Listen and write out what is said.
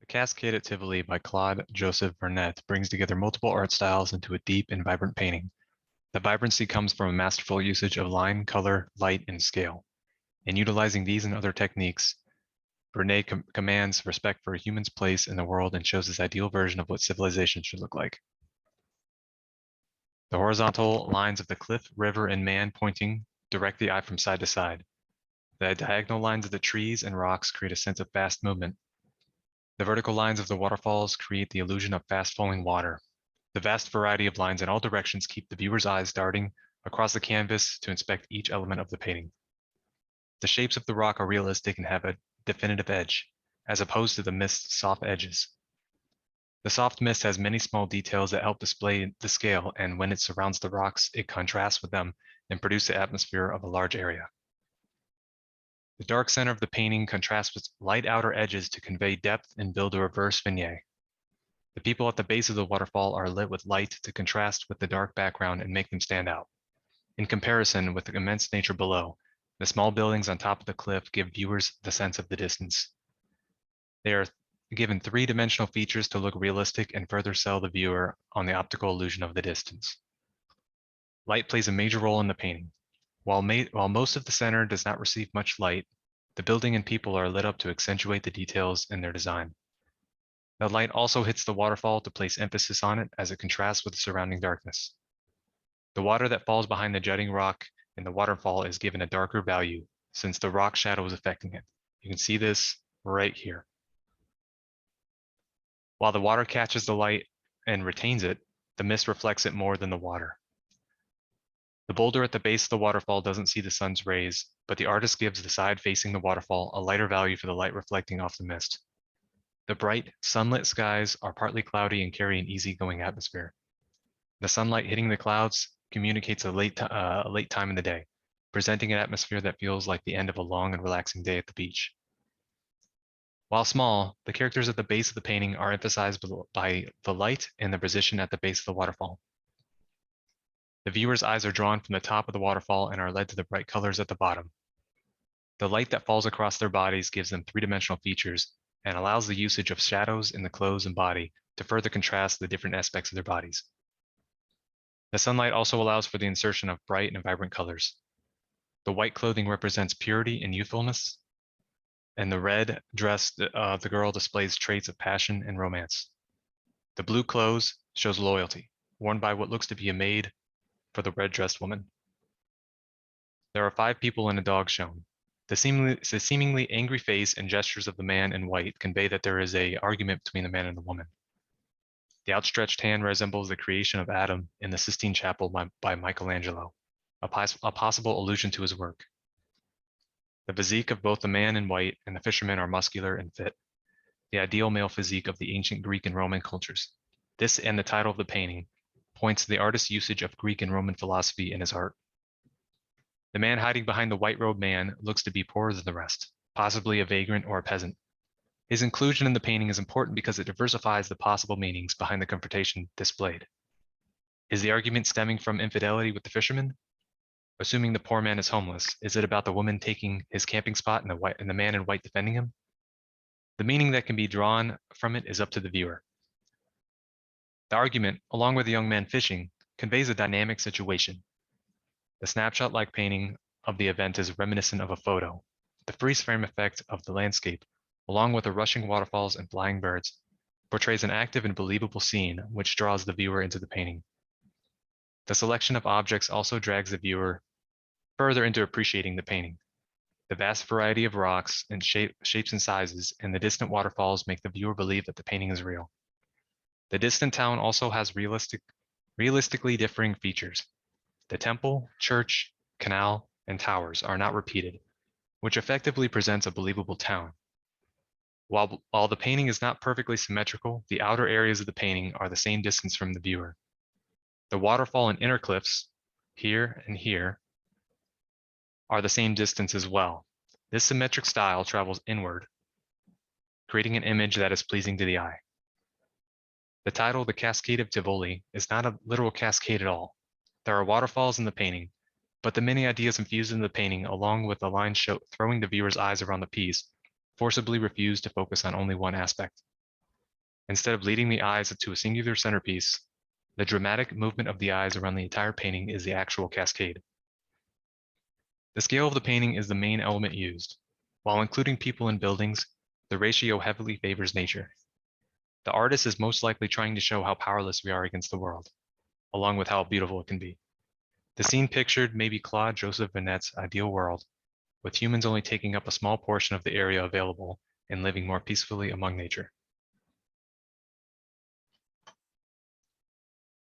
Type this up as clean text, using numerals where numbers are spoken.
Cascade at Tivoli by Claude Joseph Vernet brings together multiple art styles into a deep and vibrant painting. The vibrancy comes from a masterful usage of line, color, light, and scale. In utilizing these and other techniques, Vernet commands respect for a human's place in the world and shows his ideal version of what civilization should look like. The horizontal lines of the cliff, river, and man pointing direct the eye from side to side. The diagonal lines of the trees and rocks create a sense of fast movement. The vertical lines of the waterfalls create the illusion of fast flowing water. The vast variety of lines in all directions keep the viewer's eyes darting across the canvas to inspect each element of the painting. The shapes of the rock are realistic and have a definitive edge, as opposed to the mist's soft edges. The soft mist has many small details that help display the scale, and when it surrounds the rocks, it contrasts with them and produces the atmosphere of a large area. The dark center of the painting contrasts with light outer edges to convey depth and build a reverse vignette. The people at the base of the waterfall are lit with light to contrast with the dark background and make them stand out. In comparison with the immense nature below, the small buildings on top of the cliff give viewers the sense of the distance. They are given three-dimensional features to look realistic and further sell the viewer on the optical illusion of the distance. Light plays a major role in the painting. While most of the center does not receive much light, the building and people are lit up to accentuate the details in their design. The light also hits the waterfall to place emphasis on it as it contrasts with the surrounding darkness. The water that falls behind the jutting rock in the waterfall is given a darker value since the rock shadow is affecting it. You can see this right here. While the water catches the light and retains it, the mist reflects it more than the water. The boulder at the base of the waterfall doesn't see the sun's rays, but the artist gives the side facing the waterfall a lighter value for the light reflecting off the mist. The bright, sunlit skies are partly cloudy and carry an easygoing atmosphere. The sunlight hitting the clouds communicates a late time in the day, presenting an atmosphere that feels like the end of a long and relaxing day at the beach. While small, the characters at the base of the painting are emphasized by the light and the position at the base of the waterfall. The viewer's eyes are drawn from the top of the waterfall and are led to the bright colors at the bottom. The light that falls across their bodies gives them three-dimensional features and allows the usage of shadows in the clothes and body to further contrast the different aspects of their bodies. The sunlight also allows for the insertion of bright and vibrant colors. The white clothing represents purity and youthfulness, and the red dress of the girl displays traits of passion and romance. The blue clothes shows loyalty, worn by what looks to be a maid for the red-dressed woman. There are 5 people and a dog shown. The seemingly angry face and gestures of the man in white convey that there is an argument between the man and the woman. The outstretched hand resembles the creation of Adam in the Sistine Chapel by Michelangelo, a possible allusion to his work. The physique of both the man in white and the fisherman are muscular and fit, the ideal male physique of the ancient Greek and Roman cultures. This and the title of the painting points to the artist's usage of Greek and Roman philosophy in his art. The man hiding behind the white-robed man looks to be poorer than the rest, possibly a vagrant or a peasant. His inclusion in the painting is important because it diversifies the possible meanings behind the confrontation displayed. Is the argument stemming from infidelity with the fisherman? Assuming the poor man is homeless, is it about the woman taking his camping spot and the man in white defending him? The meaning that can be drawn from it is up to the viewer. The argument, along with the young man fishing, conveys a dynamic situation. The snapshot-like painting of the event is reminiscent of a photo. The freeze frame effect of the landscape, along with the rushing waterfalls and flying birds, portrays an active and believable scene which draws the viewer into the painting. The selection of objects also drags the viewer further into appreciating the painting. The vast variety of rocks and shapes and sizes and the distant waterfalls make the viewer believe that the painting is real. The distant town also has realistically differing features. The temple, church, canal, and towers are not repeated, which effectively presents a believable town. While the painting is not perfectly symmetrical, the outer areas of the painting are the same distance from the viewer. The waterfall and inner cliffs, here and here, are the same distance as well. This symmetric style travels inward, creating an image that is pleasing to the eye. The title, The Cascade of Tivoli, is not a literal cascade at all. There are waterfalls in the painting, but the many ideas infused in the painting, along with the lines throwing the viewer's eyes around the piece, forcibly refuse to focus on only one aspect. Instead of leading the eyes to a singular centerpiece, the dramatic movement of the eyes around the entire painting is the actual cascade. The scale of the painting is the main element used. While including people and buildings, the ratio heavily favors nature. The artist is most likely trying to show how powerless we are against the world, along with how beautiful it can be. The scene pictured may be Claude Joseph Venet's ideal world, with humans only taking up a small portion of the area available and living more peacefully among nature.